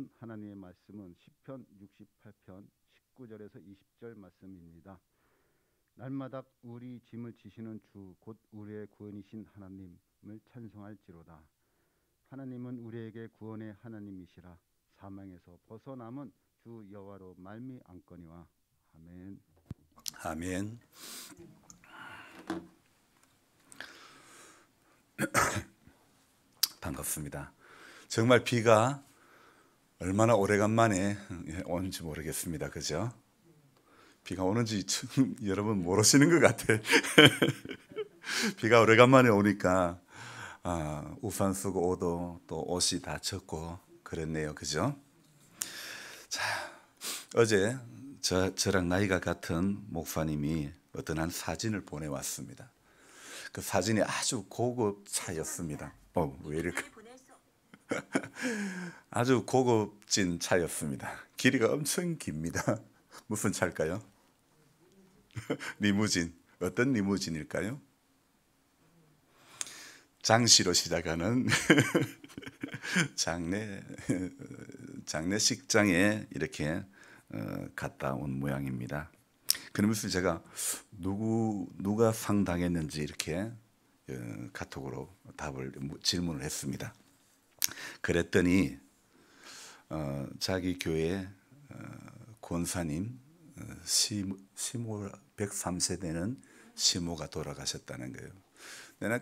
오늘 하나님의 말씀은 시편 68편 19절에서 20절 말씀입니다. 날마다 우리 짐을 지시는 주 곧 우리의 구원이신 하나님을 찬송할지로다. 하나님은 우리에게 구원의 하나님이시라. 사망에서 벗어남은 주 여호와로 말미암거니와. 아멘. 아멘. 반갑습니다. 정말 비가 얼마나 오래간만에 오는지 모르겠습니다. 그죠? 비가 오는지 여러분 모르시는 것 같아요. 비가 오래간만에 오니까 우산 쓰고 오도 또 옷이 다 젖고 그랬네요. 그죠? 자, 어제 저랑 나이가 같은 목사님이 어떤 한 사진을 보내왔습니다. 그 사진이 아주 고급 차였습니다. 왜 이렇게 아주 고급진 차였습니다. 길이가 엄청 깁니다. 무슨 차일까요? 리무진. 어떤 리무진일까요? 장씨로 시작하는 장례식장에 이렇게 갔다 온 모양입니다. 그러면서 제가 누가 상당했는지 이렇게 카톡으로 질문을 했습니다. 그랬더니 자기 교회 권사님 시모 103세대는 시모가 돌아가셨다는 거예요. 내가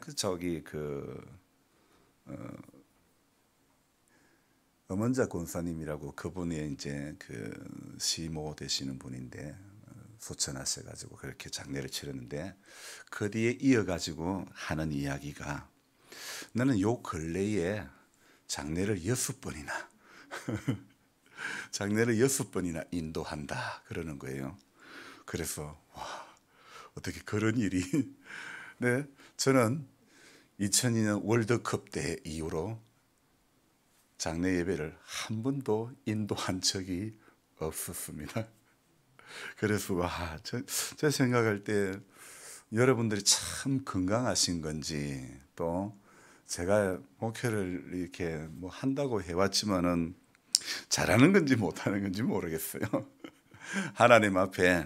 엄원자 권사님이라고 그분이 이제 그 시모 되시는 분인데 소천하셔가지고 그렇게 장례를 치렀는데 그 뒤에 이어가지고 하는 이야기가 나는 요 근래에 장례를 6번이나 장례를 6번이나 인도한다 그러는 거예요. 그래서 와, 어떻게 그런 일이. 네, 저는 2002년 월드컵 때 이후로 장례 예배를 한 번도 인도한 적이 없었습니다. 그래서 와, 제 생각할 때 여러분들이 참 건강하신 건지 또 제가 목회를 이렇게 뭐 한다고 해왔지만은 잘하는 건지 못하는 건지 모르겠어요. 하나님 앞에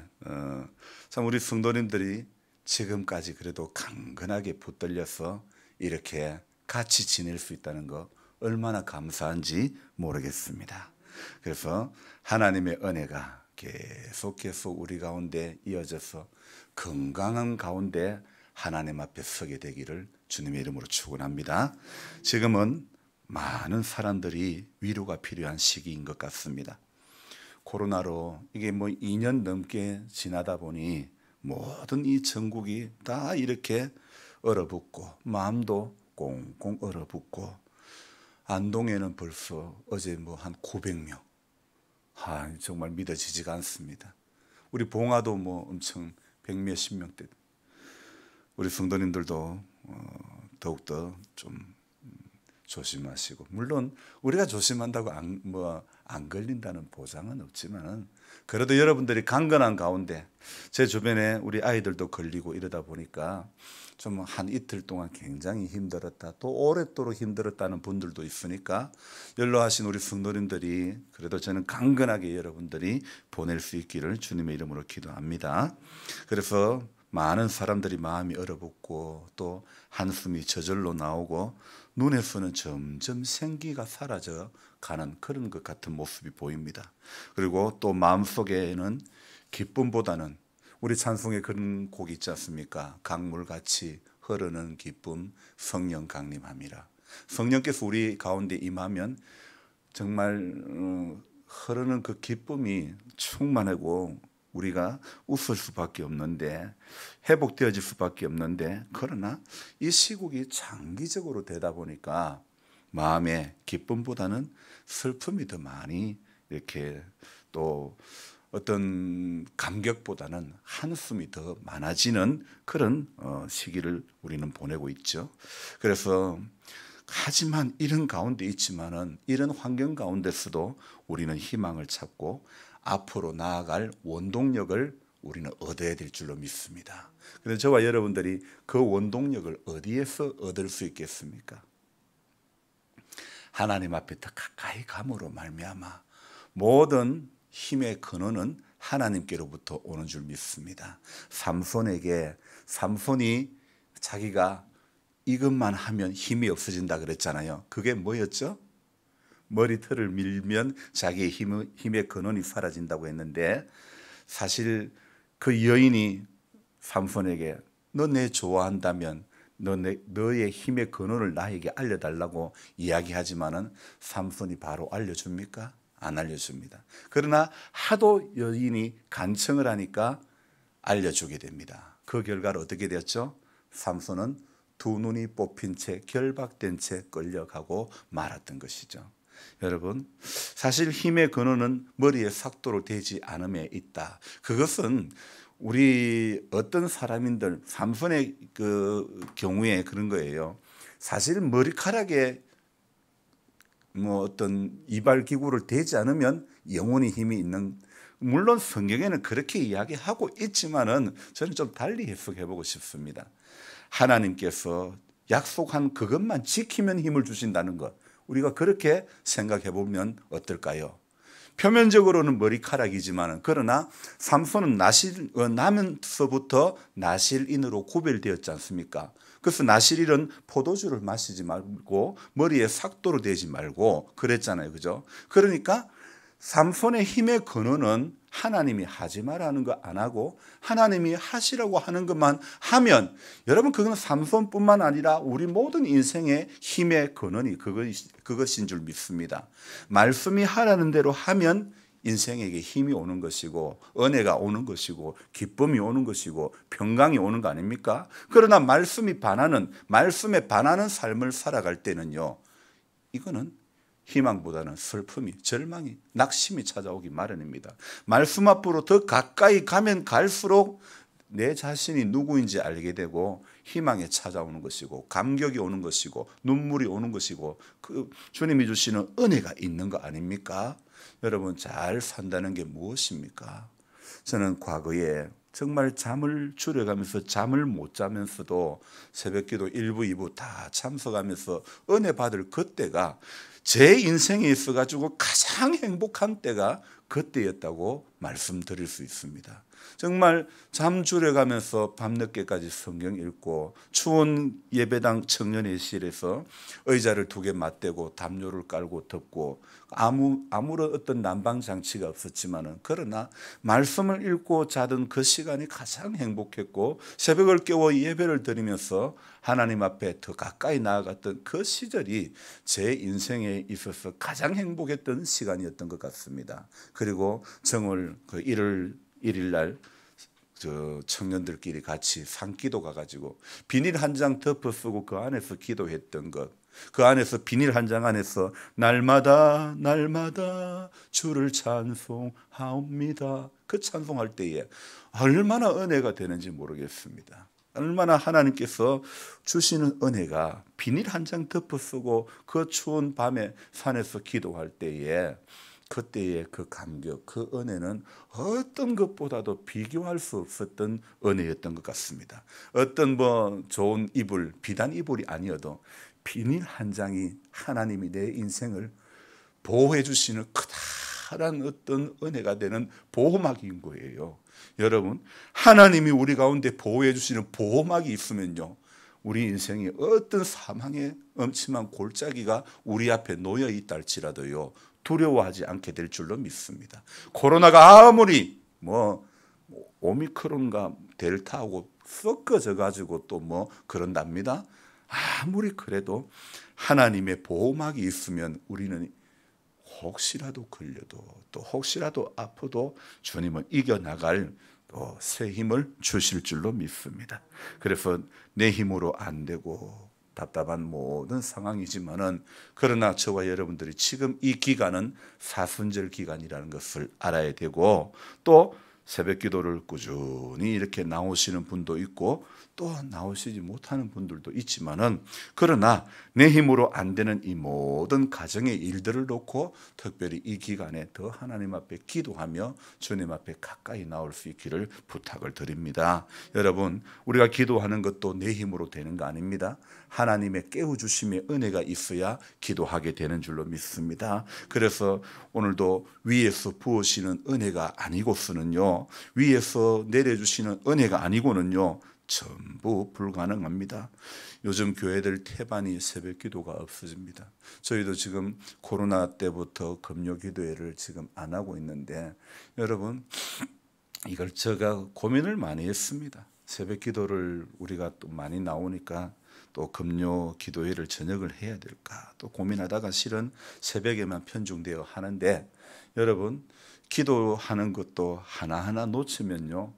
참 우리 성도님들이 지금까지 그래도 강건하게 붙들려서 이렇게 같이 지낼 수 있다는 거 얼마나 감사한지 모르겠습니다. 그래서 하나님의 은혜가 계속해서 우리 가운데 이어져서 건강한 가운데 하나님 앞에 서게 되기를 주님의 이름으로 축원합니다. 지금은 많은 사람들이 위로가 필요한 시기인 것 같습니다. 코로나로 이게 뭐 2년 넘게 지나다 보니 모든 이 전국이 다 이렇게 얼어붙고 마음도 꽁꽁 얼어붙고 안동에는 벌써 어제 뭐 한 900명. 정말 믿어지지가 않습니다. 우리 봉화도 뭐 엄청 100몇십 명대. 우리 성도님들도 더욱더 좀 조심하시고, 물론 우리가 조심한다고 안 걸린다는 보장은 없지만은 그래도 여러분들이 강건한 가운데 제 주변에 우리 아이들도 걸리고 이러다 보니까 좀 한 이틀 동안 굉장히 힘들었다, 또 오랫도록 힘들었다는 분들도 있으니까 연로하신 우리 성도님들이 그래도 저는 강건하게 여러분들이 보낼 수 있기를 주님의 이름으로 기도합니다. 그래서 많은 사람들이 마음이 얼어붙고 또 한숨이 저절로 나오고 눈에서는 점점 생기가 사라져 가는 그런 것 같은 모습이 보입니다. 그리고 또 마음속에는 기쁨보다는 우리 찬송에 그런 곡이 있지 않습니까? 강물같이 흐르는 기쁨 성령 강림함이라. 성령께서 우리 가운데 임하면 정말 흐르는 그 기쁨이 충만하고 우리가 웃을 수밖에 없는데, 회복되어질 수밖에 없는데, 그러나 이 시국이 장기적으로 되다 보니까 마음의 기쁨보다는 슬픔이 더 많이 이렇게, 또 어떤 감격보다는 한숨이 더 많아지는 그런 시기를 우리는 보내고 있죠. 그래서 하지만 이런 가운데 있지만은 이런 환경 가운데서도 우리는 희망을 찾고 앞으로 나아갈 원동력을 우리는 얻어야 될 줄로 믿습니다. 그래서 저와 여러분들이 그 원동력을 어디에서 얻을 수 있겠습니까? 하나님 앞에 더 가까이 감으로 말미암아 모든 힘의 근원은 하나님께로부터 오는 줄 믿습니다. 삼손이 자기가 이것만 하면 힘이 없어진다 그랬잖아요. 그게 뭐였죠? 머리털을 밀면 자기의 힘의 근원이 사라진다고 했는데, 사실 그 여인이 삼손에게 너 내 좋아한다면 너의 힘의 근원을 나에게 알려달라고 이야기하지만은 삼손이 바로 알려줍니까? 안 알려줍니다. 그러나 하도 여인이 간청을 하니까 알려주게 됩니다. 그 결과로 어떻게 되었죠? 삼손은 두 눈이 뽑힌 채 결박된 채 끌려가고 말았던 것이죠. 여러분, 사실 힘의 근원은 머리에 삭도로 되지 않음에 있다. 그것은 우리 어떤 사람인들, 삼손의 그 경우에 그런 거예요. 사실 머리카락에 어떤 이발기구를 대지 않으면 영혼이 힘이 있는, 물론 성경에는 그렇게 이야기하고 있지만은 저는 좀 달리 해석해 보고 싶습니다. 하나님께서 약속한 그것만 지키면 힘을 주신다는 것, 우리가 그렇게 생각해 보면 어떨까요? 표면적으로는 머리카락이지만 그러나 삼손은 나면서부터 나실인으로 구별되었지 않습니까? 그래서 나실인은 포도주를 마시지 말고 머리에 삭도로 대지 말고 그랬잖아요. 그죠? 그러니까 삼손의 힘의 근원은 하나님이 하지 말라는 거 안 하고 하나님이 하시라고 하는 것만 하면, 여러분, 그건 삼손뿐만 아니라 우리 모든 인생의 힘의 근원이 그것인 줄 믿습니다. 말씀이 하라는 대로 하면 인생에게 힘이 오는 것이고 은혜가 오는 것이고 기쁨이 오는 것이고 평강이 오는 거 아닙니까? 그러나 말씀에 반하는 삶을 살아갈 때는요, 이거는 희망보다는 슬픔이, 절망이, 낙심이 찾아오기 마련입니다. 말씀 앞으로 더 가까이 가면 갈수록 내 자신이 누구인지 알게 되고 희망이 찾아오는 것이고 감격이 오는 것이고 눈물이 오는 것이고 그 주님이 주시는 은혜가 있는 거 아닙니까? 여러분, 잘 산다는 게 무엇입니까? 저는 과거에 정말 잠을 줄여가면서 잠을 못 자면서도 새벽기도 1부, 2부 다 참석하면서 은혜 받을 그때가 제 인생에 있어가지고 가장 행복한 때가 그때였다고 말씀드릴 수 있습니다. 정말 잠 줄여가면서 밤늦게까지 성경 읽고 추운 예배당 청년회실에서 의자를 2개 맞대고 담요를 깔고 덮고 아무런 어떤 난방 장치가 없었지만은 그러나 말씀을 읽고 자던 그 시간이 가장 행복했고 새벽을 깨워 예배를 드리면서 하나님 앞에 더 가까이 나아갔던 그 시절이 제 인생에 있어서 가장 행복했던 시간이었던 것 같습니다. 그리고 정월 그 1일 날 저 청년들끼리 같이 산기도 가가지고 비닐 한 장 덮어 쓰고 그 안에서 기도했던 것, 그 안에서 비닐 한 장 안에서 날마다 주를 찬송하옵니다, 그 찬송할 때에 얼마나 은혜가 되는지 모르겠습니다. 얼마나 하나님께서 주시는 은혜가 비닐 한 장 덮어 쓰고 그 추운 밤에 산에서 기도할 때에 그때의 그 감격, 그 은혜는 어떤 것보다도 비교할 수 없었던 은혜였던 것 같습니다. 어떤 좋은 이불, 비단 이불이 아니어도 비닐 한 장이 하나님이 내 인생을 보호해 주시는 커다란 어떤 은혜가 되는 보호막인 거예요. 여러분, 하나님이 우리 가운데 보호해 주시는 보호막이 있으면요, 우리 인생에 어떤 사망의 엄침한 골짜기가 우리 앞에 놓여 있다 할지라도요, 두려워하지 않게 될 줄로 믿습니다. 코로나가 아무리 오미크론과 델타하고 섞어져 가지고 또 그런답니다. 아무리 그래도 하나님의 보호막이 있으면 우리는 혹시라도 걸려도 또 혹시라도 아파도 주님은 이겨나갈 또 새 힘을 주실 줄로 믿습니다. 그래서 내 힘으로 안 되고 답답한 모든 상황이지만은 그러나 저와 여러분들이 지금 이 기간은 사순절 기간이라는 것을 알아야 되고 또 새벽 기도를 꾸준히 이렇게 나오시는 분도 있고 또 나오시지 못하는 분들도 있지만은, 그러나 내 힘으로 안 되는 이 모든 가정의 일들을 놓고 특별히 이 기간에 더 하나님 앞에 기도하며 주님 앞에 가까이 나올 수 있기를 부탁을 드립니다. 여러분, 우리가 기도하는 것도 내 힘으로 되는 거 아닙니다. 하나님의 깨워주심의 은혜가 있어야 기도하게 되는 줄로 믿습니다. 그래서 오늘도 위에서 부으시는 은혜가 아니고서는요, 위에서 내려주시는 은혜가 아니고는요, 전부 불가능합니다. 요즘 교회들 태반이 새벽 기도가 없어집니다. 저희도 지금 코로나 때부터 금요 기도회를 지금 안 하고 있는데, 여러분, 이걸 제가 고민을 많이 했습니다. 새벽 기도를 우리가 또 많이 나오니까 또 금요 기도회를 저녁을 해야 될까 또 고민하다가 실은 새벽에만 편중되어 하는데, 여러분, 기도하는 것도 하나하나 놓치면요,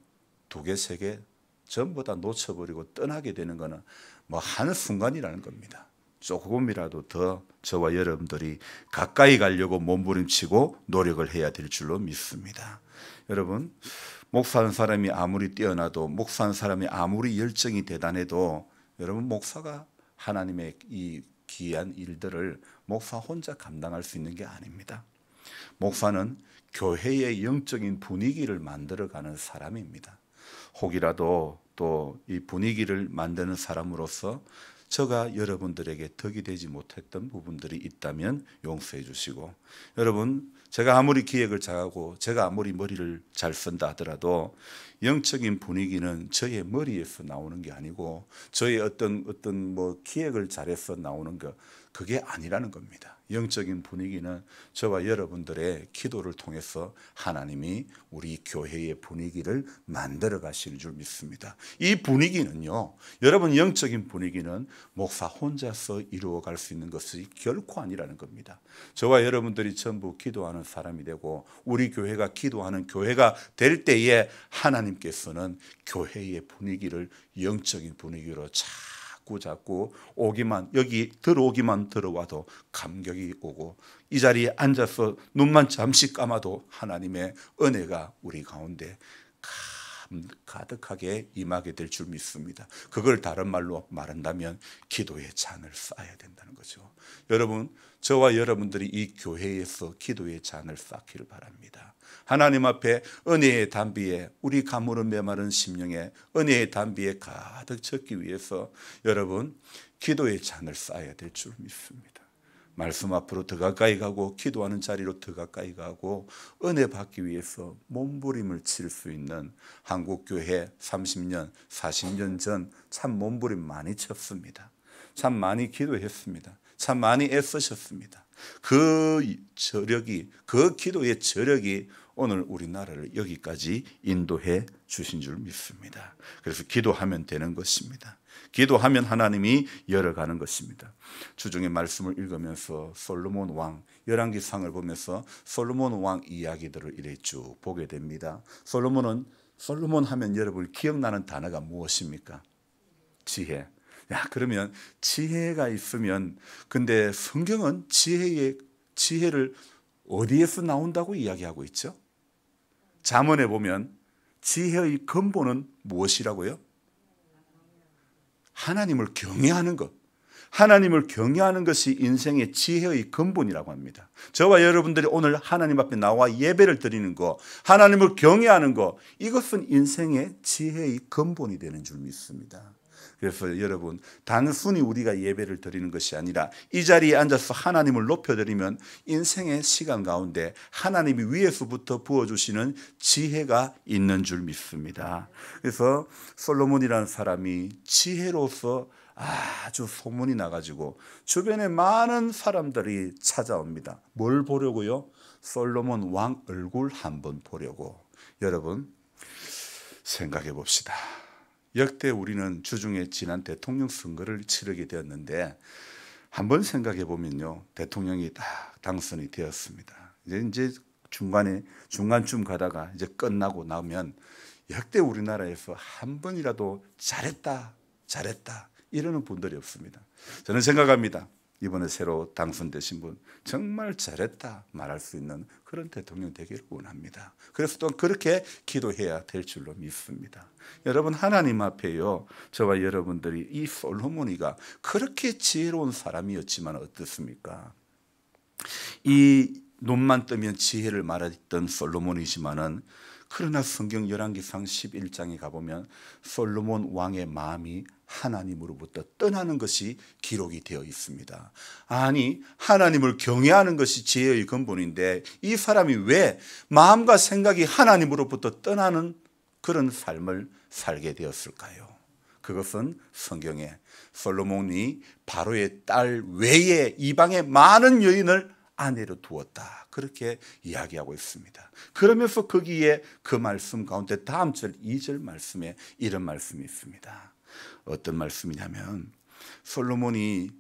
2개, 3개 전부 다 놓쳐버리고 떠나게 되는 것은 뭐 한순간이라는 겁니다. 조금이라도 더 저와 여러분들이 가까이 가려고 몸부림치고 노력을 해야 될 줄로 믿습니다. 여러분, 목사하는 사람이 아무리 뛰어나도, 목사하는 사람이 아무리 열정이 대단해도, 여러분, 목사가 하나님의 이 귀한 일들을 목사 혼자 감당할 수 있는 게 아닙니다. 목사는 교회의 영적인 분위기를 만들어가는 사람입니다. 혹이라도 또 이 분위기를 만드는 사람으로서 제가 여러분들에게 덕이 되지 못했던 부분들이 있다면 용서해 주시고, 여러분, 제가 아무리 기획을 잘하고 제가 아무리 머리를 잘 쓴다 하더라도 영적인 분위기는 저의 머리에서 나오는 게 아니고 저의 어떤 뭐 기획을 잘해서 나오는 거, 그게 아니라는 겁니다. 영적인 분위기는 저와 여러분들의 기도를 통해서 하나님이 우리 교회의 분위기를 만들어 가실 줄 믿습니다. 이 분위기는요, 여러분, 영적인 분위기는 목사 혼자서 이루어갈 수 있는 것이 결코 아니라는 겁니다. 저와 여러분들이 전부 기도하는 사람이 되고 우리 교회가 기도하는 교회가 될 때에 하나님께서는 교회의 분위기를 영적인 분위기로 자꾸 여기 들어오기만 들어와도 감격이 오고, 이 자리에 앉아서 눈만 잠시 감아도 하나님의 은혜가 우리 가운데 가득하게 임하게 될 줄 믿습니다. 그걸 다른 말로 말한다면 기도의 잔을 쌓아야 된다는 거죠. 여러분, 저와 여러분들이 이 교회에서 기도의 잔을 쌓기를 바랍니다. 하나님 앞에 은혜의 담비에, 우리 가물은 메마른 심령에 은혜의 담비에 가득 젖기 위해서 여러분, 기도의 잔을 쌓아야 될 줄 믿습니다. 말씀 앞으로 더 가까이 가고 기도하는 자리로 더 가까이 가고 은혜 받기 위해서 몸부림을 칠 수 있는, 한국교회 30년, 40년 전 참 몸부림 많이 쳤습니다. 참 많이 기도했습니다. 참 많이 애쓰셨습니다. 그 기도의 저력이 오늘 우리나라를 여기까지 인도해 주신 줄 믿습니다. 그래서 기도하면 되는 것입니다. 기도하면 하나님이 열어가는 것입니다. 주중에 말씀을 읽으면서 솔로몬 왕 열왕기상을 보면서 솔로몬 왕 이야기들을 이렇게 쭉 보게 됩니다. 솔로몬 하면 여러분 기억나는 단어가 무엇입니까? 지혜. 그러면 지혜가 있으면, 근데 성경은 지혜를 어디에서 나온다고 이야기하고 있죠? 잠언에 보면 지혜의 근본은 무엇이라고요? 하나님을 경외하는 것. 하나님을 경외하는 것이 인생의 지혜의 근본이라고 합니다. 저와 여러분들이 오늘 하나님 앞에 나와 예배를 드리는 것, 하나님을 경외하는 것, 이것은 인생의 지혜의 근본이 되는 줄 믿습니다. 그래서 여러분, 단순히 우리가 예배를 드리는 것이 아니라 이 자리에 앉아서 하나님을 높여드리면 인생의 시간 가운데 하나님이 위에서부터 부어주시는 지혜가 있는 줄 믿습니다. 그래서 솔로몬이라는 사람이 지혜로서 아주 소문이 나가지고 주변에 많은 사람들이 찾아옵니다. 뭘 보려고요? 솔로몬 왕 얼굴 한번 보려고. 여러분, 생각해 봅시다. 역대 우리는 주중에 지난 대통령 선거를 치르게 되었는데, 한번 생각해 보면요, 대통령이 딱 당선이 되었습니다. 이제 중간쯤 가다가 이제 끝나고 나면 역대 우리나라에서 한 번이라도 잘했다 이러는 분들이 없습니다. 저는 생각합니다. 이번에 새로 당선되신 분 정말 잘했다 말할 수 있는 그런 대통령 되기를 원합니다. 그래서 또 그렇게 기도해야 될 줄로 믿습니다. 여러분, 하나님 앞에요, 저와 여러분들이 이 솔로몬이가 그렇게 지혜로운 사람이었지만 어떻습니까? 이 눈만 뜨면 지혜를 말했던 솔로몬이지만은, 그러나 성경 열왕기상 11장에 가보면 솔로몬 왕의 마음이 하나님으로부터 떠나는 것이 기록이 되어 있습니다. 아니, 하나님을 경외하는 것이 지혜의 근본인데 이 사람이 왜 마음과 생각이 하나님으로부터 떠나는 그런 삶을 살게 되었을까요? 그것은 성경에 솔로몬이 바로의 딸 외에 이방의 많은 여인을 아내로 두었다, 그렇게 이야기하고 있습니다. 그러면서 거기에 그 말씀 가운데 다음 절 2절 말씀에 이런 말씀이 있습니다. 어떤 말씀이냐면, 솔로몬이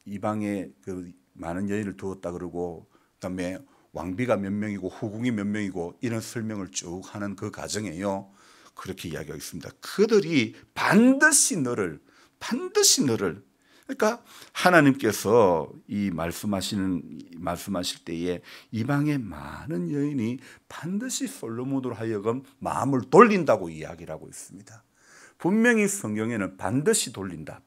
이방에 그 많은 여인을 두었다 그러고, 그다음에 왕비가 몇 명이고 후궁이 몇 명이고 이런 설명을 쭉 하는 그 과정에요, 그렇게 이야기하고 있습니다. 그들이 반드시 너를 그러니까 하나님께서 이 말씀하실 때에 이방의 많은 여인이 반드시 솔로몬으로 하여금 마음을 돌린다고 이야기를 하고 있습니다. 분명히 성경에는 반드시 돌린다고.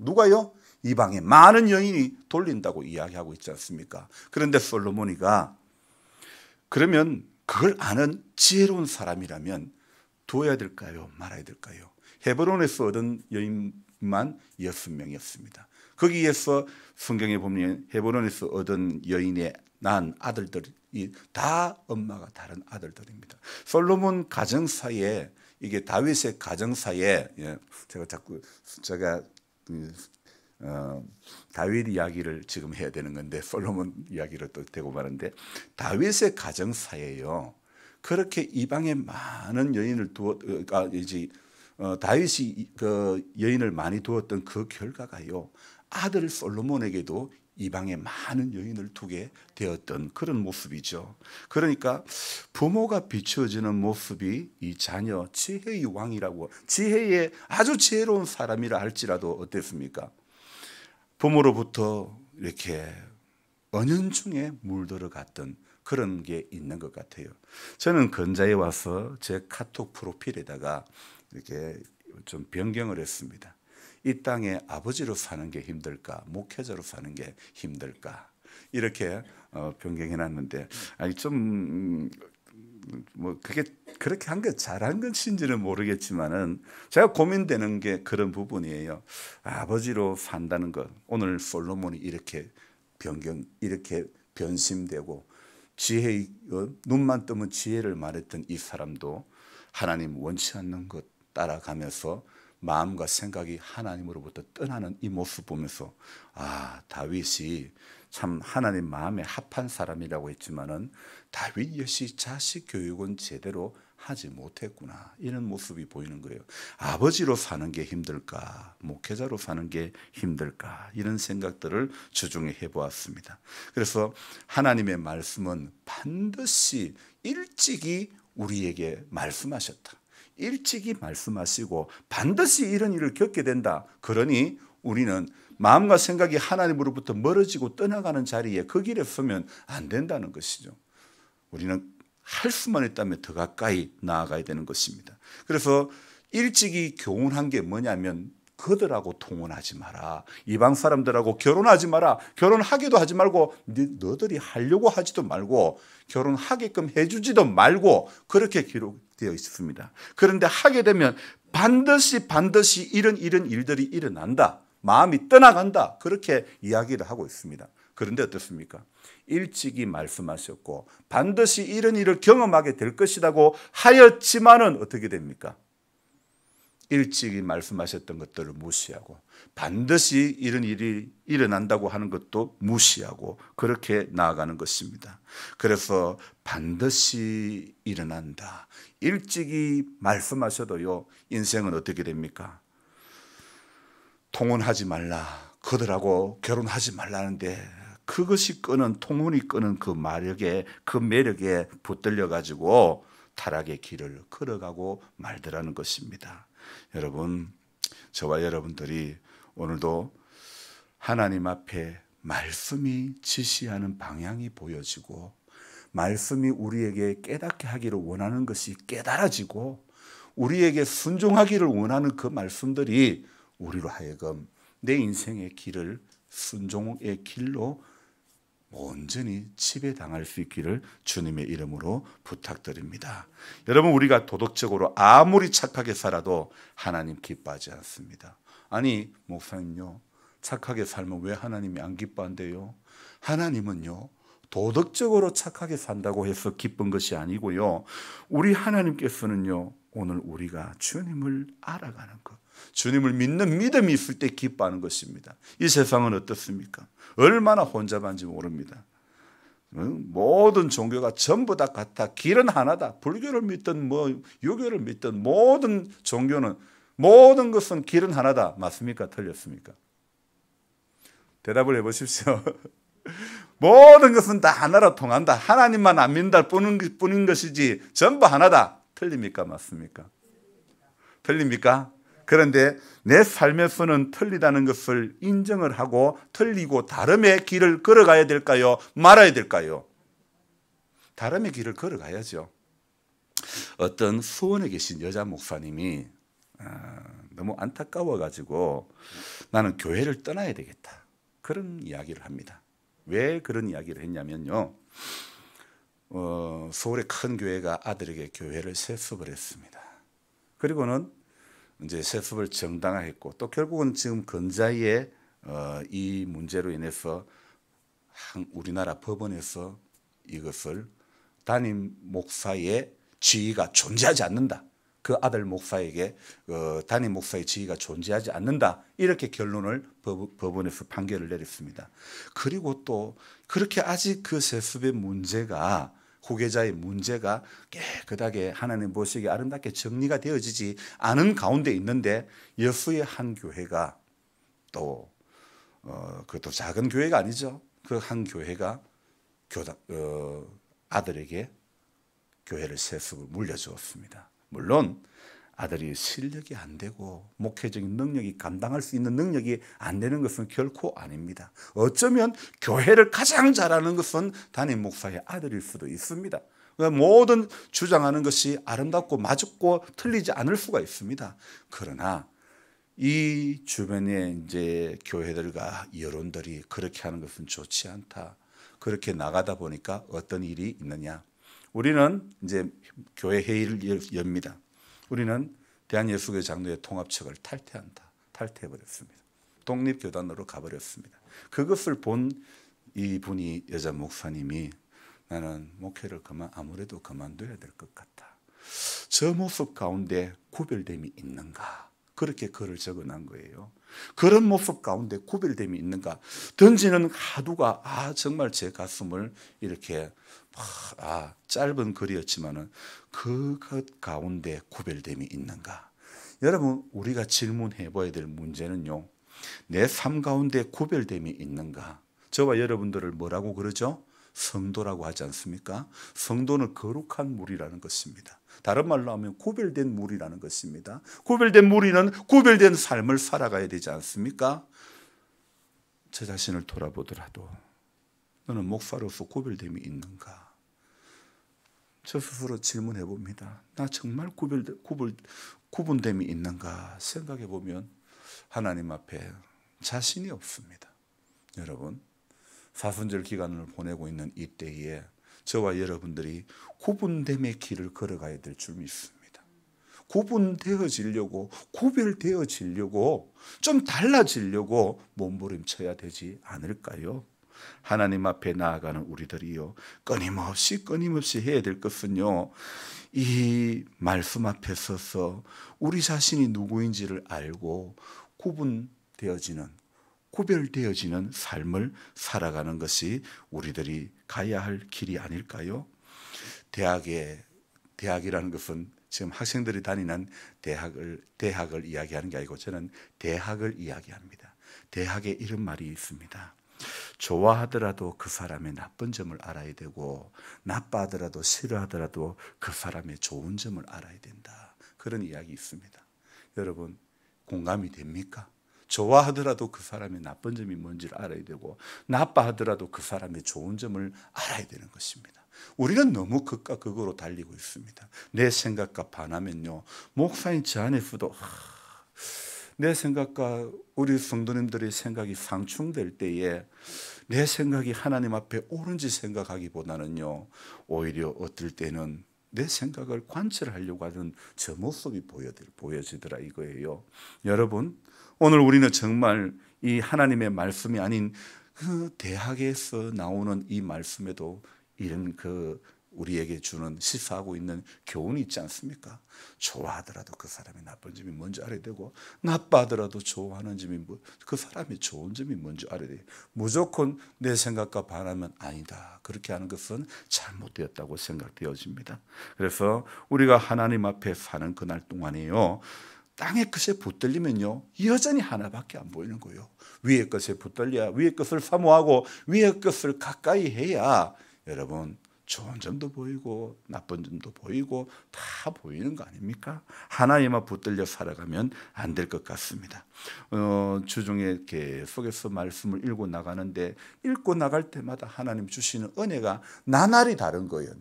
누가요? 이방의 많은 여인이 돌린다고 이야기하고 있지 않습니까? 그런데 솔로몬이가 그러면 그걸 아는 지혜로운 사람이라면 두어야 될까요? 말아야 될까요? 헤브론에서 얻은 여인만 6명이었습니다. 거기에서 성경에 보면 헤브론에서 얻은 여인의 난 아들들이 다 엄마가 다른 아들들입니다. 솔로몬 가정사에, 이게 다윗의 가정사에, 제가 다윗 이야기를 지금 해야 되는 건데 솔로몬 이야기를 또 되고 마는데, 다윗의 가정사에요, 그렇게 이방의 많은 여인을 다윗이 그 여인을 많이 두었던 그 결과가요, 아들 솔로몬에게도 이방의 많은 여인을 두게 되었던 그런 모습이죠. 그러니까 부모가 비추어지는 모습이 이 자녀 지혜의 왕이라고, 지혜의 아주 지혜로운 사람이라 할지라도 어땠습니까? 부모로부터 이렇게 은연중에 물들어갔던 그런 게 있는 것 같아요. 저는 근자에 와서 제 카톡 프로필에다가 이렇게 좀 변경을 했습니다. 이 땅에 아버지로 사는 게 힘들까, 목회자로 사는 게 힘들까, 이렇게 변경해 놨는데, 아니 좀 뭐 그게 그렇게 한 게 잘한 것인지는 모르겠지만은 제가 고민되는 게 그런 부분이에요. 아버지로 산다는 것, 오늘 솔로몬이 이렇게 이렇게 변심되고 지혜의 눈만 뜨면 지혜를 말했던 이 사람도 하나님 원치 않는 것 따라가면서 마음과 생각이 하나님으로부터 떠나는 이 모습 보면서, 다윗이 참 하나님 마음에 합한 사람이라고 했지만은 다윗 역시 자식 교육은 제대로 하지 못했구나, 이런 모습이 보이는 거예요. 아버지로 사는 게 힘들까, 목회자로 사는 게 힘들까, 이런 생각들을 주중에 해보았습니다. 그래서 하나님의 말씀은 반드시 일찍이 우리에게 말씀하셨다, 일찍이 말씀하시고 반드시 이런 일을 겪게 된다. 그러니 우리는 마음과 생각이 하나님으로부터 멀어지고 떠나가는 자리에 그 길에 서면 안 된다는 것이죠. 우리는 할 수만 있다면 더 가까이 나아가야 되는 것입니다. 그래서 일찍이 교훈한 게 뭐냐면, 그들하고 통혼하지 마라, 이방 사람들하고 결혼하지 마라, 결혼하기도 하지 말고 너들이 하려고 하지도 말고 결혼하게끔 해주지도 말고, 그렇게 기록되어 있습니다. 그런데 하게 되면 반드시 이런 일들이 일어난다, 마음이 떠나간다, 그렇게 이야기를 하고 있습니다. 그런데 어떻습니까? 일찍이 말씀하셨고 반드시 이런 일을 경험하게 될 것이라고 하였지만은 어떻게 됩니까? 일찍이 말씀하셨던 것들을 무시하고 반드시 이런 일이 일어난다고 하는 것도 무시하고 그렇게 나아가는 것입니다. 그래서 반드시 일어난다, 일찍이 말씀하셔도요, 인생은 어떻게 됩니까? 통혼하지 말라, 그들하고 결혼하지 말라는데 그것이 통혼이 끄는 그 매력에 붙들려 가지고 타락의 길을 걸어가고 말더라는 것입니다. 여러분, 저와 여러분들이 오늘도 하나님 앞에 말씀이 지시하는 방향이 보여지고 말씀이 우리에게 깨닫게 하기를 원하는 것이 깨달아지고 우리에게 순종하기를 원하는 그 말씀들이 우리로 하여금 내 인생의 길을 순종의 길로 온전히 지배당할 수 있기를 주님의 이름으로 부탁드립니다. 여러분, 우리가 도덕적으로 아무리 착하게 살아도 하나님 기뻐하지 않습니다. 아니 목사님요, 착하게 살면 왜 하나님이 안 기뻐한대요? 하나님은요 도덕적으로 착하게 산다고 해서 기쁜 것이 아니고요, 우리 하나님께서는요 오늘 우리가 주님을 알아가는 것, 주님을 믿는 믿음이 있을 때 기뻐하는 것입니다. 이 세상은 어떻습니까? 얼마나 혼잡한지 모릅니다. 모든 종교가 전부 다 같아. 길은 하나다. 불교를 믿든 유교를 믿든 모든 종교는, 모든 것은 길은 하나다. 맞습니까? 틀렸습니까? 대답을 해보십시오. 모든 것은 다 하나로 통한다. 하나님만 안 믿는다 뿐인 것이지 전부 하나다. 틀립니까? 맞습니까? 틀립니까? 그런데 내 삶에서는 틀리다는 것을 인정을 하고 틀리고 다름의 길을 걸어가야 될까요? 말아야 될까요? 다름의 길을 걸어가야죠. 어떤 수원에 계신 여자 목사님이 너무 안타까워가지고 나는 교회를 떠나야 되겠다, 그런 이야기를 합니다. 왜 그런 이야기를 했냐면요, 서울의 큰 교회가 아들에게 교회를 세습을 했습니다. 그리고는 이제 세습을 정당화했고 또 결국은 지금 근자에 이 문제로 인해서 우리나라 법원에서 이것을 담임 목사의 지위가 존재하지 않는다, 그 아들 목사에게 담임 목사의 지위가 존재하지 않는다, 이렇게 결론을 법원에서 판결을 내렸습니다. 그리고 또 그렇게 아직 그 세습의 문제가, 후계자의 문제가 깨끗하게 하나님 보시기에 아름답게 정리가 되어지지 않은 가운데 있는데, 여수의 한 교회가 또 그것도 작은 교회가 아니죠. 그 한 교회가 아들에게 교회를 세습을 물려주었습니다. 물론 아들이 실력이 안 되고 목회적인 능력이, 감당할 수 있는 능력이 안 되는 것은 결코 아닙니다. 어쩌면 교회를 가장 잘하는 것은 담임 목사의 아들일 수도 있습니다. 모든 주장하는 것이 아름답고 맞고 틀리지 않을 수가 있습니다. 그러나 이 주변의 이제 교회들과 여론들이 그렇게 하는 것은 좋지 않다, 그렇게 나가다 보니까 어떤 일이 있느냐, 우리는 이제 교회 회의를 엽니다. 우리는 대한예수교회 장로회 통합측을 탈퇴해버렸습니다. 독립교단으로 가버렸습니다. 그것을 본 이분이, 여자 목사님이, 나는 목회를 아무래도 그만둬야 될 것 같다. 저 모습 가운데 구별됨이 있는가? 그렇게 글을 적어놓은 거예요. 그런 모습 가운데 구별됨이 있는가? 던지는 화두가 정말 제 가슴을 이렇게 짧은 글이었지만은 그 가운데 구별됨이 있는가? 여러분, 우리가 질문해 봐야 될 문제는요, 내 삶 가운데 구별됨이 있는가? 저와 여러분들을 뭐라고 그러죠? 성도라고 하지 않습니까? 성도는 거룩한 무리라는 것입니다. 다른 말로 하면 구별된 무리라는 것입니다. 구별된 무리는 구별된 삶을 살아가야 되지 않습니까? 저 자신을 돌아보더라도 너는 목사로서 구별됨이 있는가? 저 스스로 질문해 봅니다. 나 정말 구분됨이 있는가 생각해 보면 하나님 앞에 자신이 없습니다. 여러분, 사순절 기간을 보내고 있는 이때에 저와 여러분들이 구분됨의 길을 걸어가야 될 줄 믿습니다. 구분되어지려고, 구별되어지려고, 좀 달라지려고 몸부림쳐야 되지 않을까요? 하나님 앞에 나아가는 우리들이요, 끊임없이 해야 될 것은요, 이 말씀 앞에 서서 우리 자신이 누구인지를 알고 구별되어지는 삶을 살아가는 것이 우리들이 가야 할 길이 아닐까요? 대학이라는 것은 지금 학생들이 다니는 대학을 이야기하는 게 아니고 저는 대학을 이야기합니다. 대학에 이런 말이 있습니다. 좋아하더라도 그 사람의 나쁜 점을 알아야 되고, 나빠하더라도 싫어하더라도 그 사람의 좋은 점을 알아야 된다. 그런 이야기 있습니다. 여러분, 공감이 됩니까? 좋아하더라도 그 사람의 나쁜 점이 뭔지를 알아야 되고, 나빠하더라도 그 사람의 좋은 점을 알아야 되는 것입니다. 우리는 너무 극과 극으로 달리고 있습니다. 내 생각과 반하면요, 목사님 저 안에서도 내 생각과 우리 성도님들의 생각이 상충될 때에 내 생각이 하나님 앞에 옳은지 생각하기보다는요, 오히려 어떨 때는 내 생각을 관철하려고 하는 저 모습이 보여지더라 이거예요. 여러분, 오늘 우리는 정말 이 하나님의 말씀이 아닌 그 대학에서 나오는 이 말씀에도 이런 우리에게 주는 시사하고 있는 교훈이 있지 않습니까? 좋아하더라도 그 사람의 나쁜 점이 뭔지 알아야 되고, 나빠하더라도 좋아하는 점이 그 사람의 좋은 점이 뭔지 알아야 돼요. 무조건 내 생각과 반하면 아니다, 그렇게 하는 것은 잘못되었다고 생각되어집니다. 그래서 우리가 하나님 앞에 사는 그날 동안에요, 땅의 것에 붙들리면요, 여전히 하나밖에 안 보이는 거예요. 위의 것에 붙들려야, 위의 것을 사모하고 위의 것을 가까이 해야 여러분 좋은 점도 보이고 나쁜 점도 보이고 다 보이는 거 아닙니까? 하나에만 붙들려 살아가면 안 될 것 같습니다. 주중에 계속해서 말씀을 읽고 나가는데, 읽고 나갈 때마다 하나님 주시는 은혜가 나날이 다른 거예요.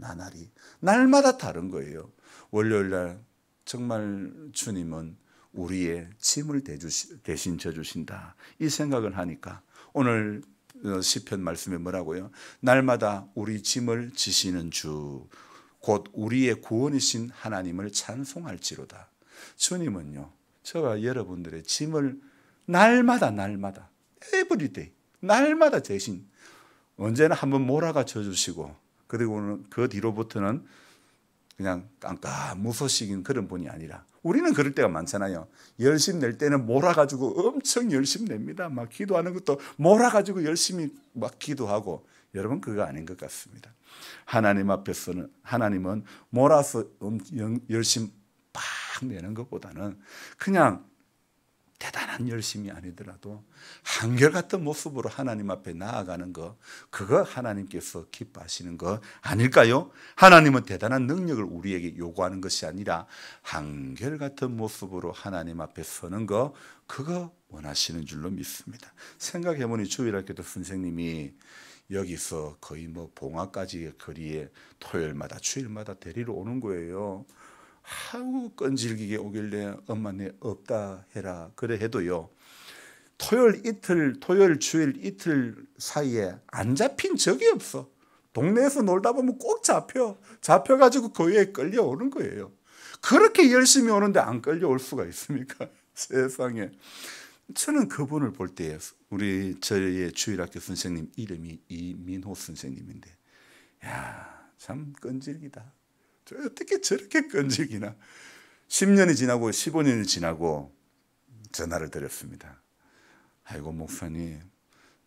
날마다 다른 거예요. 월요일날 정말 주님은 우리의 짐을 대신 져주신다, 이 생각을 하니까 오늘 시편 말씀에 뭐라고요? 날마다 우리 짐을 지시는 주, 곧 우리의 구원이신 하나님을 찬송할지로다. 주님은요, 저와 여러분들의 짐을 날마다 everyday 날마다 대신 언제나 한번 몰아가 져주시고, 그리고는 그 뒤로부터는 그냥 깜깜무소식인 그런 분이 아니라, 우리는 그럴 때가 많잖아요. 열심 낼 때는 몰아가지고 엄청 열심 냅니다. 막 기도하는 것도 몰아가지고 열심히 막 기도하고. 여러분, 그거 아닌 것 같습니다. 하나님 앞에서는, 하나님은 몰아서 열심 팍 내는 것보다는 그냥 대단한 열심이 아니더라도 한결같은 모습으로 하나님 앞에 나아가는 거, 그거 하나님께서 기뻐하시는 거 아닐까요? 하나님은 대단한 능력을 우리에게 요구하는 것이 아니라 한결같은 모습으로 하나님 앞에 서는 거, 그거 원하시는 줄로 믿습니다. 생각해보니 주일학교도 선생님이 여기서 거의 봉화까지 거리에 토요일마다 주일마다 데리러 오는 거예요. 하고 끈질기게 오길래 엄마 내 없다 해라 그래 해도요, 토요일 주일 이틀 사이에 안 잡힌 적이 없어. 동네에서 놀다 보면 꼭 잡혀가지고 거기에 끌려오는 거예요. 그렇게 열심히 오는데 안 끌려올 수가 있습니까? 세상에. 저는 그분을 볼 때 저의 주일학교 선생님 이름이 이민호 선생님인데, 참 끈질기다. 어떻게 저렇게 끈질기나. 10년이 지나고 15년이 지나고 전화를 드렸습니다. 아이고 목사님,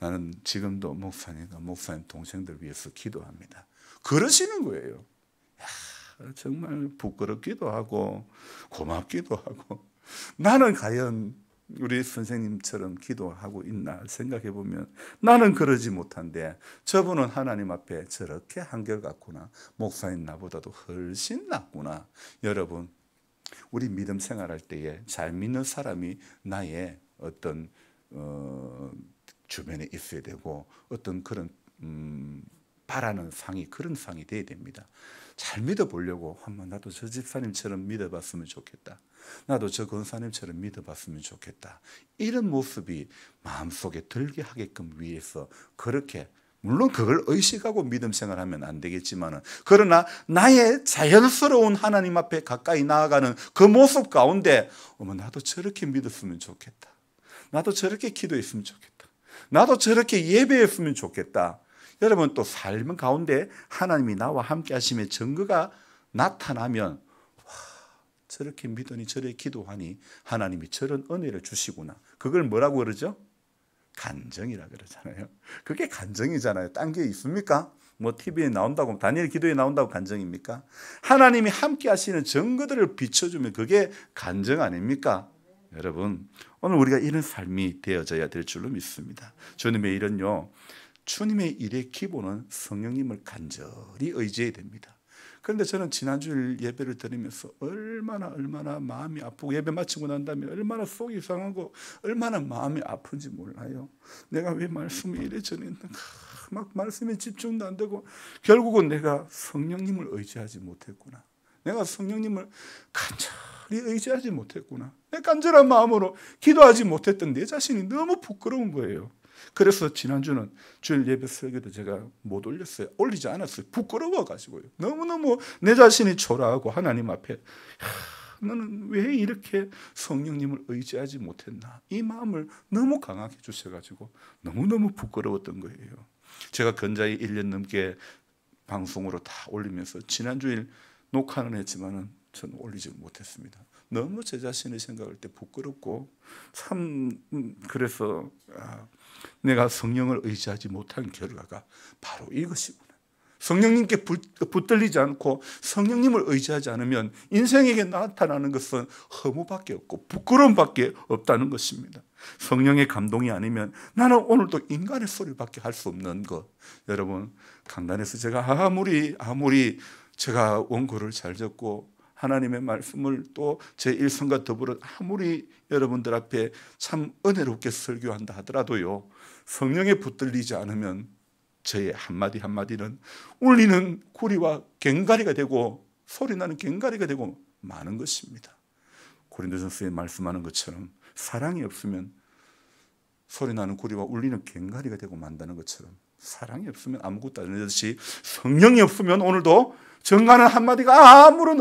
나는 지금도 목사님 동생들 위해서 기도합니다. 그러시는 거예요. 정말 부끄럽기도 하고 고맙기도 하고, 나는 과연 우리 선생님처럼 기도하고 있나 생각해 보면 나는 그러지 못한데, 저분은 하나님 앞에 저렇게 한결같구나. 목사님 나보다도 훨씬 낫구나. 여러분, 우리 믿음 생활할 때에 잘 믿는 사람이 나의 어떤 주변에 있어야 되고, 어떤 그런 바라는 상이, 그런 상이 돼야 됩니다. 잘 믿어보려고 한번 나도 저 집사님처럼 믿어봤으면 좋겠다, 나도 저 권사님처럼 믿어봤으면 좋겠다, 이런 모습이 마음속에 들게 하게끔 위해서, 그렇게 물론 그걸 의식하고 믿음 생활하면 안 되겠지만, 그러나 나의 자연스러운 하나님 앞에 가까이 나아가는 그 모습 가운데, 나도 저렇게 믿었으면 좋겠다, 나도 저렇게 기도했으면 좋겠다, 나도 저렇게 예배했으면 좋겠다. 여러분, 또 삶 가운데 하나님이 나와 함께 하심의 증거가 나타나면, 저렇게 믿으니 저렇게 기도하니 하나님이 저런 은혜를 주시구나. 그걸 뭐라고 그러죠? 간증이라 그러잖아요. 그게 간증이잖아요. 딴 게 있습니까? TV에 나온다고, 다니엘 기도에 나온다고 간증입니까? 하나님이 함께 하시는 증거들을 비춰주면 그게 간증 아닙니까? 여러분, 오늘 우리가 이런 삶이 되어져야 될 줄로 믿습니다. 주님의 일은요, 주님의 일의 기본은 성령님을 간절히 의지해야 됩니다. 그런데 저는 지난주일 예배를 드리면서 얼마나 마음이 아프고, 예배 마치고 난 다음에 얼마나 속이 상하고 얼마나 마음이 아픈지 몰라요. 내가 왜 말씀을 이래 전했는가, 막 말씀에 집중도 안 되고, 결국은 내가 성령님을 의지하지 못했구나. 내가 성령님을 간절히 의지하지 못했구나. 내 간절한 마음으로 기도하지 못했던 내 자신이 너무 부끄러운 거예요. 그래서 지난주는 주일 예배 설교도 제가 못 올렸어요. 올리지 않았어요. 부끄러워가지고요. 너무너무 내 자신이 초라하고 하나님 앞에 너는 왜 이렇게 성령님을 의지하지 못했나, 이 마음을 너무 강하게 주셔가지고 너무너무 부끄러웠던 거예요. 제가 건자히 1년 넘게 방송으로 다 올리면서 지난주일 녹화는 했지만은 저는 올리지 못했습니다. 너무 제 자신을 생각할 때 부끄럽고, 참 그래서 내가 성령을 의지하지 못한 결과가 바로 이것이구나. 성령님께 붙들리지 않고 성령님을 의지하지 않으면 인생에게 나타나는 것은 허무밖에 없고 부끄러움밖에 없다는 것입니다. 성령의 감동이 아니면 나는 오늘도 인간의 소리밖에 할 수 없는 것. 여러분, 강단에서 제가 아무리 제가 원고를 잘 적고 하나님의 말씀을 또 제 일성과 더불어 아무리 여러분들 앞에 참 은혜롭게 설교한다 하더라도요, 성령에 붙들리지 않으면 저의 한마디 한마디는 울리는 구리와 꽹과리가 되고 소리나는 꽹과리가 되고 많은 것입니다. 고린도전서에 말씀하는 것처럼 사랑이 없으면 소리나는 구리와 울리는 꽹과리가 되고 만다는 것처럼, 사랑이 없으면 아무것도 안 되듯이 성령이 없으면 오늘도 정하는 한마디가 아무런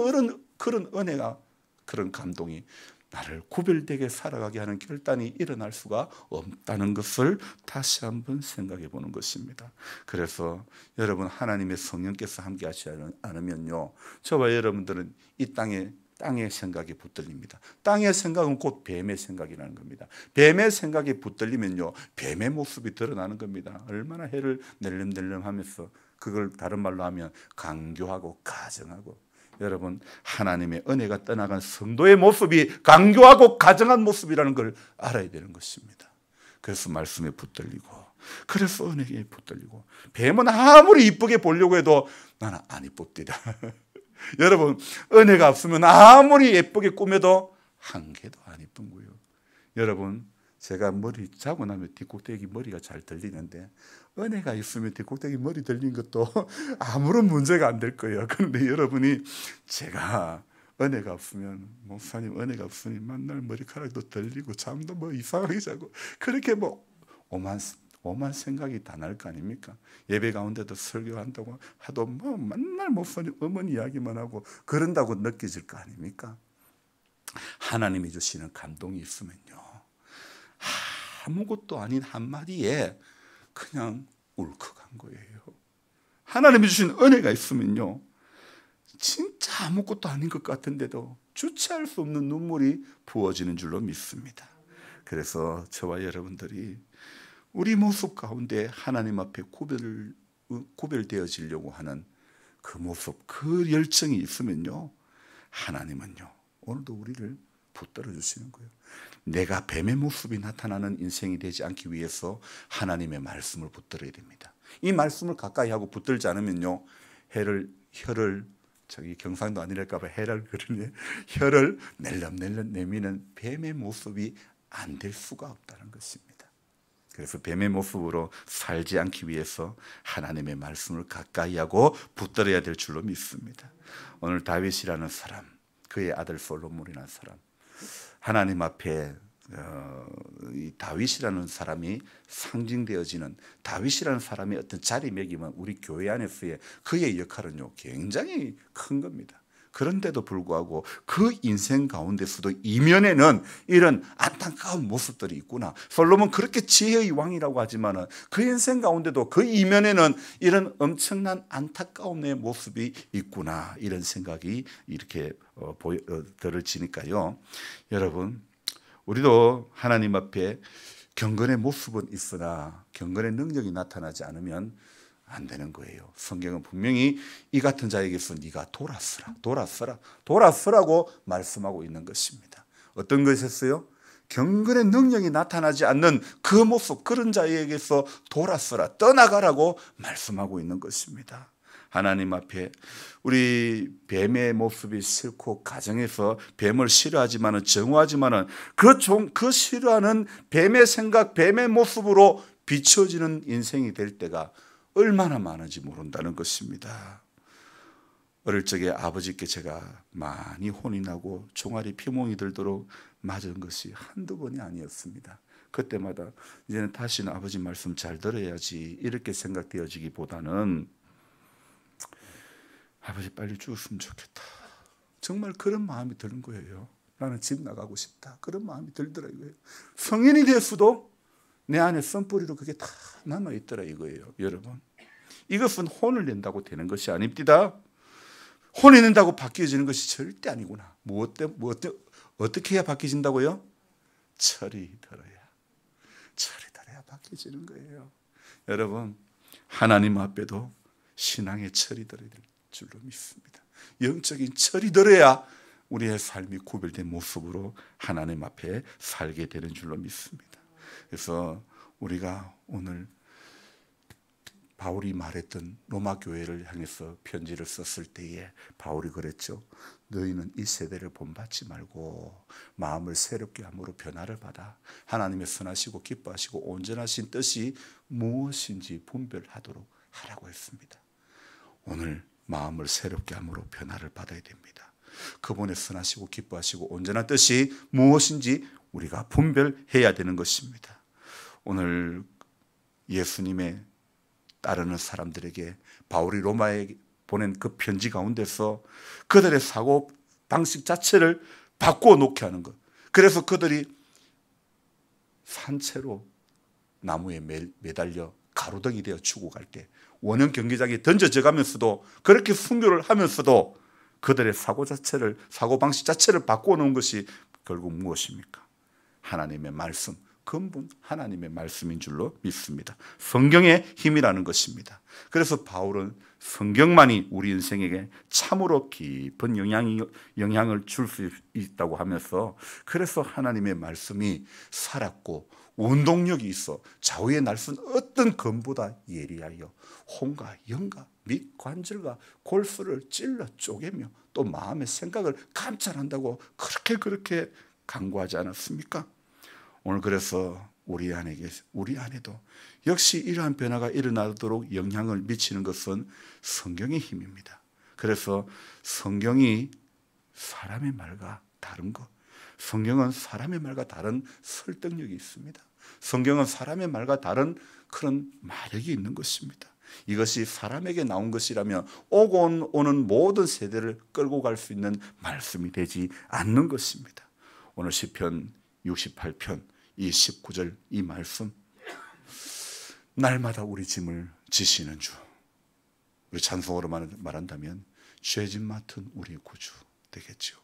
그런 은혜가, 그런 감동이 나를 구별되게 살아가게 하는 결단이 일어날 수가 없다는 것을 다시 한번 생각해 보는 것입니다. 그래서 여러분, 하나님의 성령께서 함께 하지 않으면요, 저와 여러분들은 이 땅의 생각에 붙들립니다. 땅의 생각은 곧 뱀의 생각이라는 겁니다. 뱀의 생각에 붙들리면요, 뱀의 모습이 드러나는 겁니다. 얼마나 해를 낼름낼름 하면서, 그걸 다른 말로 하면 강교하고 가정하고. 여러분, 하나님의 은혜가 떠나간 성도의 모습이 강교하고 가정한 모습이라는 걸 알아야 되는 것입니다. 그래서 말씀에 붙들리고, 그래서 은혜에 붙들리고. 뱀은 아무리 이쁘게 보려고 해도 나는 안 이쁩니다. 여러분, 은혜가 없으면 아무리 예쁘게 꾸며도 한 개도 안 이쁜 거예요. 여러분, 제가 머리 자고 나면 뒷꼭대기 머리가 잘 들리는데, 은혜가 있으면 뒷꼭대기 머리 들린 것도 아무런 문제가 안 될 거예요. 그런데 여러분이, 제가 은혜가 없으면, 목사님 은혜가 없으니 맨날 머리카락도 들리고 잠도 이상하게 자고, 그렇게 오만 생각이 다 날 거 아닙니까? 예배 가운데도 설교한다고 하도 맨날 목사님 어머니 이야기만 하고 그런다고 느껴질 거 아닙니까? 하나님이 주시는 감동이 있으면요, 아무것도 아닌 한마디에 그냥 울컥한 거예요. 하나님이 주신 은혜가 있으면요, 진짜 아무것도 아닌 것 같은데도 주체할 수 없는 눈물이 부어지는 줄로 믿습니다. 그래서 저와 여러분들이 우리 모습 가운데 하나님 앞에 구별되어지려고 하는 그 모습, 그 열정이 있으면요, 하나님은요, 오늘도 우리를 붙들어 주시는 거예요. 내가 뱀의 모습이 나타나는 인생이 되지 않기 위해서 하나님의 말씀을 붙들어야 됩니다. 이 말씀을 가까이 하고 붙들지 않으면요, 혀를 저기 경상도 아니랄까 봐 혀를 낼름낼름 내미는 뱀의 모습이 안 될 수가 없다는 것입니다. 그래서 뱀의 모습으로 살지 않기 위해서 하나님의 말씀을 가까이 하고 붙들어야 될 줄로 믿습니다. 오늘 다윗이라는 사람, 그의 아들 솔로몬이라는 사람, 하나님 앞에 이 다윗이라는 사람이 상징되어지는, 다윗이라는 사람의 어떤 자리매김은 우리 교회 안에서의 그의 역할은요, 굉장히 큰 겁니다. 그런데도 불구하고 그 인생 가운데서도 이면에는 이런 안타까운 모습들이 있구나. 솔로몬 그렇게 지혜의 왕이라고 하지만 그 인생 가운데도 그 이면에는 이런 엄청난 안타까움의 모습이 있구나, 이런 생각이 이렇게 들어지니까요. 여러분, 우리도 하나님 앞에 경건의 모습은 있으나 경건의 능력이 나타나지 않으면 안 되는 거예요. 성경은 분명히 이 같은 자에게서 네가 돌아서라고 말씀하고 있는 것입니다. 어떤 것이었어요? 경건의 능력이 나타나지 않는 그 모습, 그런 자에게서 돌아서라, 떠나가라고 말씀하고 있는 것입니다. 하나님 앞에 우리 뱀의 모습이 싫고 가정에서 뱀을 싫어하지만은 정오하지만은 그 싫어하는 뱀의 생각, 뱀의 모습으로 비춰지는 인생이 될 때가 얼마나 많은지 모른다는 것입니다. 어릴 적에 아버지께 제가 많이 혼이 나고 종아리 피멍이 들도록 맞은 것이 한두 번이 아니었습니다. 그때마다 이제는 다시는 아버지 말씀 잘 들어야지 이렇게 생각되어지기보다는 아버지 빨리 죽었으면 좋겠다. 정말 그런 마음이 드는 거예요. 나는 집 나가고 싶다. 그런 마음이 들더라 이거예요. 성인이 됐어도 내 안에 썬뿌리로 그게 다 남아있더라 이거예요. 여러분, 이것은 혼을 낸다고 되는 것이 아닙니다. 혼이 낸다고 바뀌어지는 것이 절대 아니구나. 어떻게 해야 바뀌어진다고요? 철이 들어야 바뀌어지는 거예요. 여러분, 하나님 앞에도 신앙의 철이 들어야 될 줄로 믿습니다. 영적인 철이 들어야 우리의 삶이 구별된 모습으로 하나님 앞에 살게 되는 줄로 믿습니다. 그래서 우리가 오늘 바울이 말했던 로마 교회를 향해서 편지를 썼을 때에 바울이 그랬죠. 너희는 이 세대를 본받지 말고 마음을 새롭게 함으로 변화를 받아 하나님의 선하시고 기뻐하시고 온전하신 뜻이 무엇인지 분별하도록 하라고 했습니다. 오늘 마음을 새롭게 함으로 변화를 받아야 됩니다. 그분의 선하시고 기뻐하시고 온전한 뜻이 무엇인지 우리가 분별해야 되는 것입니다. 오늘 예수님의 따르는 사람들에게 바울이 로마에 보낸 그 편지 가운데서 그들의 사고 방식 자체를 바꾸어 놓게 하는 것. 그래서 그들이 산채로 나무에 매달려 가로등이 되어 죽어갈 때 원형 경기장에 던져져 가면서도 그렇게 순교를 하면서도 그들의 사고 방식 자체를 바꾸어 놓은 것이 결국 무엇입니까? 하나님의 말씀, 근본 하나님의 말씀인 줄로 믿습니다. 성경의 힘이라는 것입니다. 그래서 바울은 성경만이 우리 인생에게 참으로 깊은 영향을 줄 수 있다고 하면서, 그래서 하나님의 말씀이 살았고 운동력이 있어 좌우의 날선 어떤 검보다 예리하여 혼과 영과 및 관절과 골수를 찔러 쪼개며 또 마음의 생각을 감찰한다고 그렇게 강구하지 않았습니까? 오늘 그래서 우리 안에도 역시 이러한 변화가 일어나도록 영향을 미치는 것은 성경의 힘입니다. 그래서 성경이 사람의 말과 다른 것, 성경은 사람의 말과 다른 설득력이 있습니다. 성경은 사람의 말과 다른 그런 마력이 있는 것입니다. 이것이 사람에게 나온 것이라면 오고 오는 모든 세대를 끌고 갈 수 있는 말씀이 되지 않는 것입니다. 오늘 시편 68편 이 19절 이 말씀, 날마다 우리 짐을 지시는 주, 우리 찬송으로 말한다면 죄짐 맡은 우리 구주 되겠죠.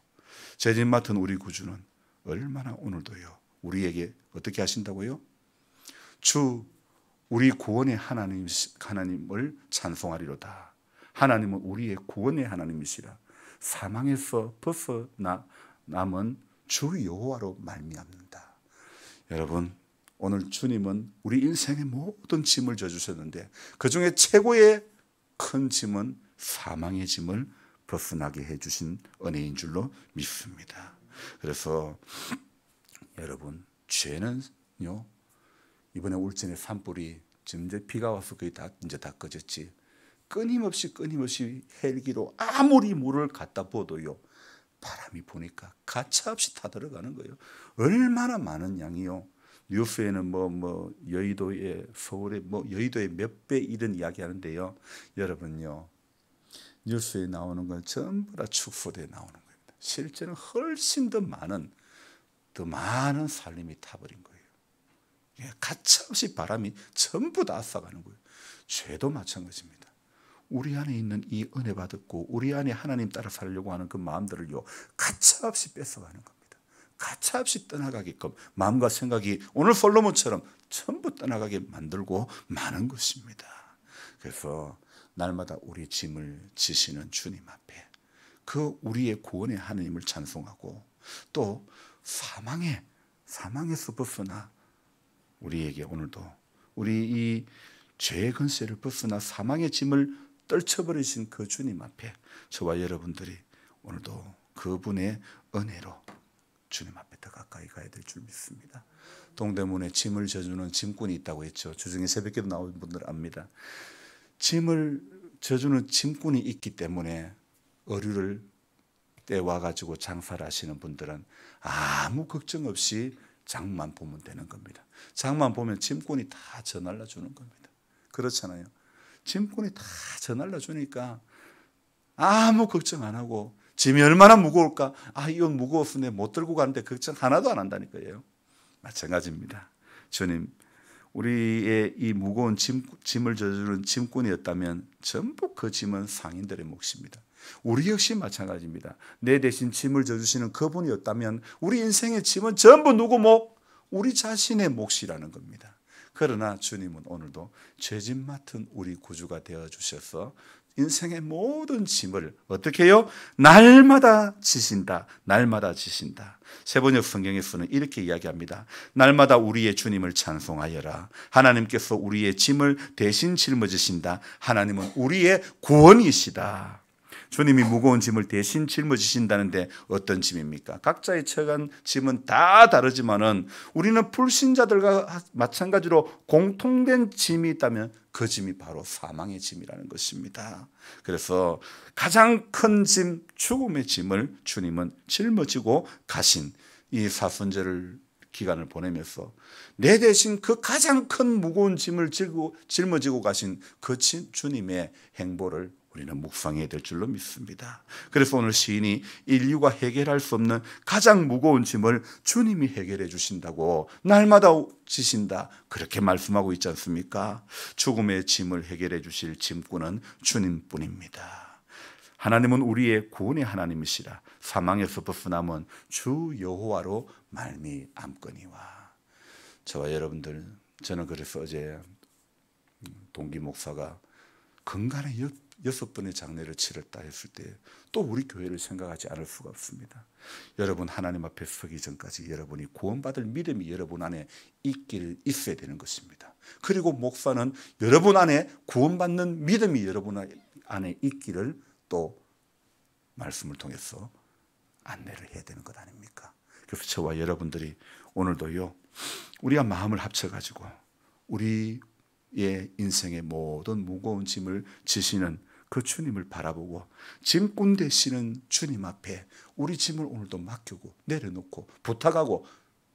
죄짐 맡은 우리 구주는 얼마나 오늘도요 우리에게 어떻게 하신다고요? 주 우리 구원의 하나님을 찬송하리로다. 하나님은 우리의 구원의 하나님이시라. 사망에서 벗어남은 주 여호와로 말미암는다. 여러분, 오늘 주님은 우리 인생의 모든 짐을 져주셨는데 그 중에 최고의 큰 짐은 사망의 짐을 벗어나게 해주신 은혜인 줄로 믿습니다. 그래서 여러분, 죄는요, 이번에 울진의 산불이 지금 이제 비가 와서 거의 이제 다 꺼졌지, 끊임없이 헬기로 아무리 물을 갖다 부어도요 바람이 부니까 가차없이 타들어가는 거예요. 얼마나 많은 양이요. 뉴스에는 여의도에 서울에 여의도에 몇 배 이런 이야기 하는데요. 여러분요, 뉴스에 나오는 건 전부 다 축소돼 나오는 겁니다. 실제는 훨씬 더 많은 산림이 타버린 거예요. 가차없이 바람이 전부 다 앗아가는 거예요. 죄도 마찬가지입니다. 우리 안에 있는 이 은혜 받았고 우리 안에 하나님 따라 살려고 하는 그 마음들을요 가차없이 뺏어가는 겁니다. 가차없이 떠나가게끔 마음과 생각이 오늘 솔로몬처럼 전부 떠나가게 만들고 마는 것입니다. 그래서 날마다 우리 짐을 지시는 주님 앞에 그 우리의 구원의 하나님을 찬송하고 또 사망에서 벗어나 우리에게 오늘도 우리 이 죄의 근세를 벗어나 사망의 짐을 떨쳐버리신 그 주님 앞에 저와 여러분들이 오늘도 그분의 은혜로 주님 앞에 더 가까이 가야 될 줄 믿습니다. 동대문에 짐을 져주는 짐꾼이 있다고 했죠. 주중에 새벽기도 나오는 분들은 압니다. 짐을 져주는 짐꾼이 있기 때문에 어류를 떼와가지고 장사를 하시는 분들은 아무 걱정 없이 장만 보면 되는 겁니다. 장만 보면 짐꾼이 다 져 날라주는 겁니다. 그렇잖아요. 짐꾼이 다 져 날라주니까 아무 걱정 안 하고, 짐이 얼마나 무거울까? 이건 무거워서 내 못 들고 가는데 걱정 하나도 안 한다니까요. 마찬가지입니다. 주님, 우리의 이 무거운 짐을 져주는 짐꾼이었다면 전부 그 짐은 상인들의 몫입니다. 우리 역시 마찬가지입니다. 내 대신 짐을 져주시는 그분이었다면 우리 인생의 짐은 전부 누구 몫? 우리 자신의 몫이라는 겁니다. 그러나 주님은 오늘도 죄짐 맡은 우리 구주가 되어주셔서 인생의 모든 짐을 어떻게 해요? 날마다 지신다. 날마다 지신다. 세번역 성경에서는 이렇게 이야기합니다. 날마다 우리의 주님을 찬송하여라. 하나님께서 우리의 짐을 대신 짊어지신다. 하나님은 우리의 구원이시다. 주님이 무거운 짐을 대신 짊어지신다는데 어떤 짐입니까? 각자의 처한 짐은 다 다르지만은 우리는 불신자들과 마찬가지로 공통된 짐이 있다면 그 짐이 바로 사망의 짐이라는 것입니다. 그래서 가장 큰 짐, 죽음의 짐을 주님은 짊어지고 가신 이 사순절 기간을 보내면서 내 대신 그 가장 큰 무거운 짐을 짊어지고 가신 그 주님의 행보를 우리는 묵상해야 될 줄로 믿습니다. 그래서 오늘 시인이 인류가 해결할 수 없는 가장 무거운 짐을 주님이 해결해 주신다고 날마다 지신다, 그렇게 말씀하고 있지 않습니까? 죽음의 짐을 해결해 주실 짐꾼은 주님뿐입니다. 하나님은 우리의 구원의 하나님이시라. 사망에서 벗어남은 주 여호와로 말미암거니와. 저와 여러분들, 저는 그래서 어제 동기 목사가 건강에 6번의 장례를 치렀다 했을 때 또 우리 교회를 생각하지 않을 수가 없습니다. 여러분, 하나님 앞에 서기 전까지 여러분이 구원받을 믿음이 여러분 안에 있어야 되는 것입니다. 그리고 목사는 여러분 안에 구원받는 믿음이 여러분 안에 있기를 또 말씀을 통해서 안내를 해야 되는 것 아닙니까? 그래서 저와 여러분들이 오늘도요, 우리가 마음을 합쳐가지고 우리의 인생의 모든 무거운 짐을 지시는 그 주님을 바라보고 짐꾼 되시는 주님 앞에 우리 짐을 오늘도 맡기고 내려놓고 부탁하고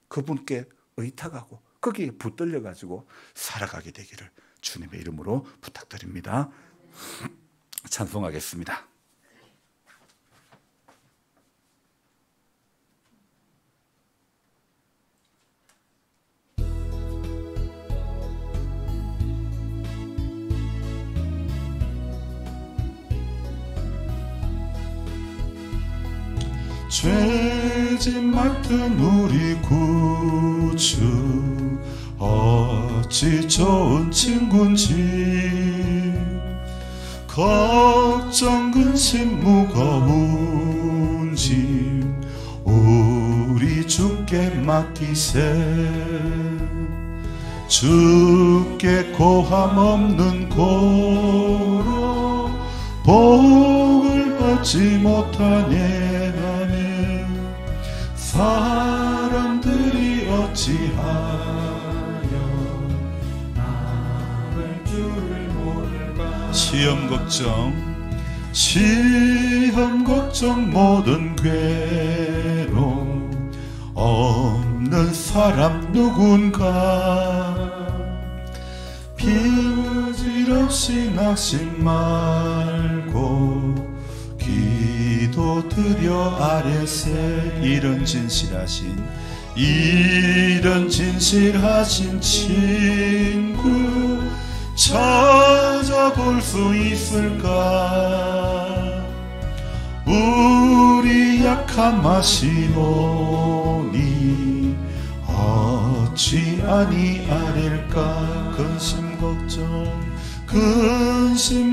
그분께 의탁하고 거기에 붙들려가지고 살아가게 되기를 주님의 이름으로 부탁드립니다. 찬송하겠습니다. 죄짐 맡은 우리 구주 어찌 좋은 친구인지 걱정 근심 무거운 짐 우리 주께 맡기세 주께 고함 없는 고로 복을 얻지 못하네 사람들이 어찌하여 나를 줄을 모를까 시험 걱정 모든 괴로움 없는 사람 누군가 비질없이 낙심 말고 기도드려 아뢰세 이런 진실하신 친구 찾아볼 수 있을까 우리 약함 아시오니 어찌 아니하릴까 근심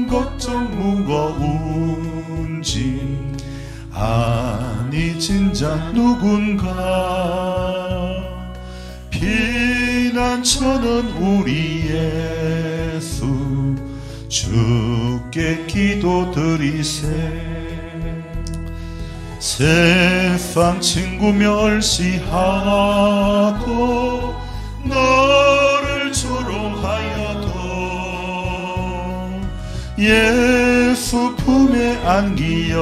걱정 무거운 짐 아니 진짜 누군가 피난처는 우리 예수 주께 기도드리세. 세상 친구 멸시하고 너를 조롱하여도 예수 품에 안기어서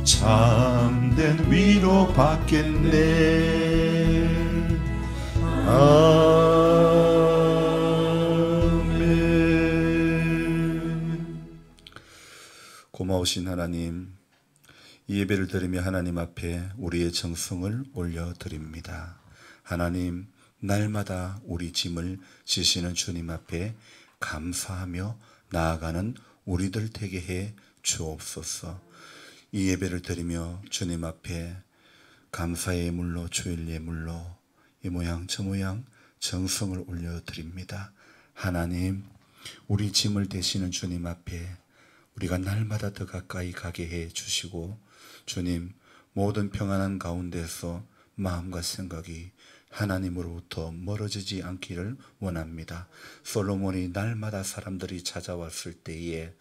참된 위로 받겠네. 아멘. 고마우신 하나님, 이 예배를 드리며 하나님 앞에 우리의 정성을 올려드립니다. 하나님, 날마다 우리 짐을 지시는 주님 앞에 감사하며 나아가는 우리들 되게 해 주옵소서. 이 예배를 드리며 주님 앞에 감사의 예물로, 주일 예물로 이 모양 저 모양 정성을 올려드립니다. 하나님, 우리 짐을 대시는 주님 앞에 우리가 날마다 더 가까이 가게 해 주시고, 주님, 모든 평안한 가운데서 마음과 생각이 하나님으로부터 멀어지지 않기를 원합니다. 솔로몬이 날마다 사람들이 찾아왔을 때에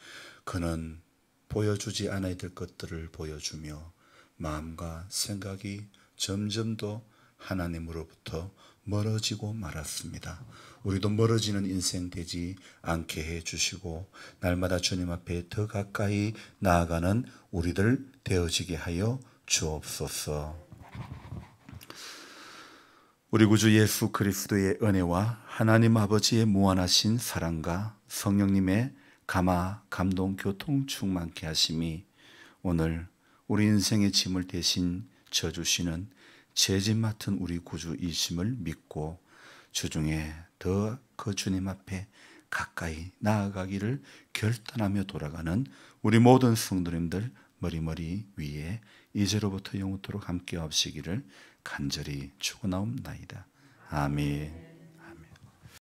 그는 보여주지 않아야 될 것들을 보여주며 마음과 생각이 점점 더 하나님으로부터 멀어지고 말았습니다. 우리도 멀어지는 인생 되지 않게 해 주시고 날마다 주님 앞에 더 가까이 나아가는 우리들 되어지게 하여 주옵소서. 우리 구주 예수 그리스도의 은혜와 하나님 아버지의 무한하신 사랑과 성령님의 감화, 감동, 교통 충만케 하심이 오늘 우리 인생의 짐을 대신 져주시는 죄짐 맡은 우리 구주이심을 믿고 주중에 더 그 주님 앞에 가까이 나아가기를 결단하며 돌아가는 우리 모든 성도님들 머리머리 위에 이제로부터 영원토록 함께 하시기를 간절히 축원하옵나이다. 아멘.